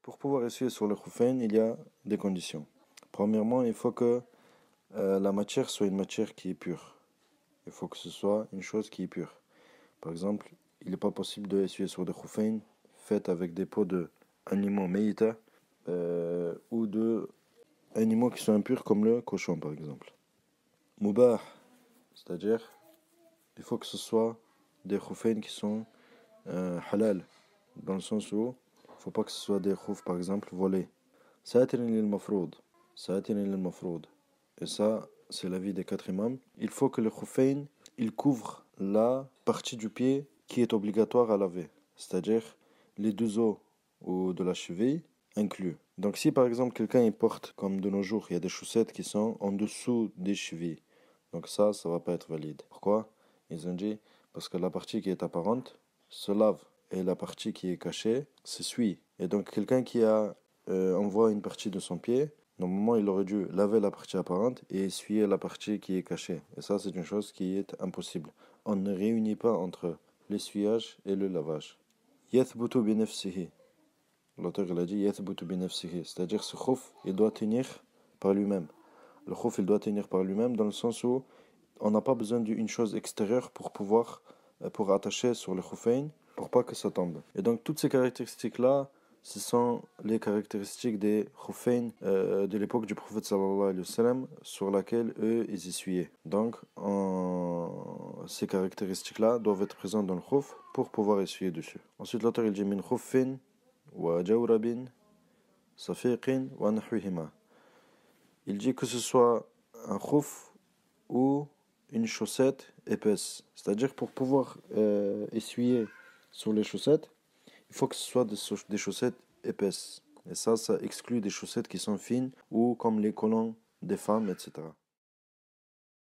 Pour pouvoir essuyer sur le khoufain, il y a des conditions. Premièrement, il faut que la matière soit une matière qui est pure. Il faut que ce soit une chose qui est pure. Par exemple, il n'est pas possible de essuyer sur des khoufain faites avec des peaux de animaux meïta ou de animaux qui sont impurs comme le cochon par exemple. Mubah, c'est-à-dire il faut que ce soit des khoufain qui sont halal, dans le sens où il ne faut pas que ce soit des khouf par exemple volés. Satirin lil mafroud. Satirin lil mafroud. Et ça, c'est l'avis des 4 imams. Il faut que le khoufain, il couvre la partie du pied qui est obligatoire à laver. C'est-à-dire les 2 os ou de la cheville inclus. Donc si par exemple quelqu'un il porte, comme de nos jours, il y a des chaussettes qui sont en dessous des chevilles. Donc ça va pas être valide. Pourquoi? Ils ont dit, parce que la partie qui est apparente se lave et la partie qui est cachée s'essuie. Et donc quelqu'un qui envoie une partie de son pied, normalement il aurait dû laver la partie apparente et essuyer la partie qui est cachée. Et ça c'est une chose qui est impossible. On ne réunit pas entre l'essuyage et le lavage. Yathbutu bi nafsihi. L'auteur il a dit yathbutu bi nafsihi, c'est-à-dire ce khouf il doit tenir par lui-même. Le khouf il doit tenir par lui-même dans le sens où on n'a pas besoin d'une chose extérieure pour attacher sur le khoufain pour pas que ça tombe. Et donc toutes ces caractéristiques-là, ce sont les caractéristiques des khoufain de l'époque du prophète sallallahu alayhi wa sallam sur laquelle eux ils essuyaient. Donc ces caractéristiques-là doivent être présentes dans le khouf pour pouvoir essuyer dessus. Ensuite l'auteur il dit min khouffin wa jawrabin safiqin wa nahwihima. Il dit que ce soit un khouf ou une chaussette épaisse. C'est-à-dire pour pouvoir essuyer sur les chaussettes, il faut que ce soit des chaussettes épaisses. Et ça exclut des chaussettes qui sont fines ou comme les collants des femmes, etc.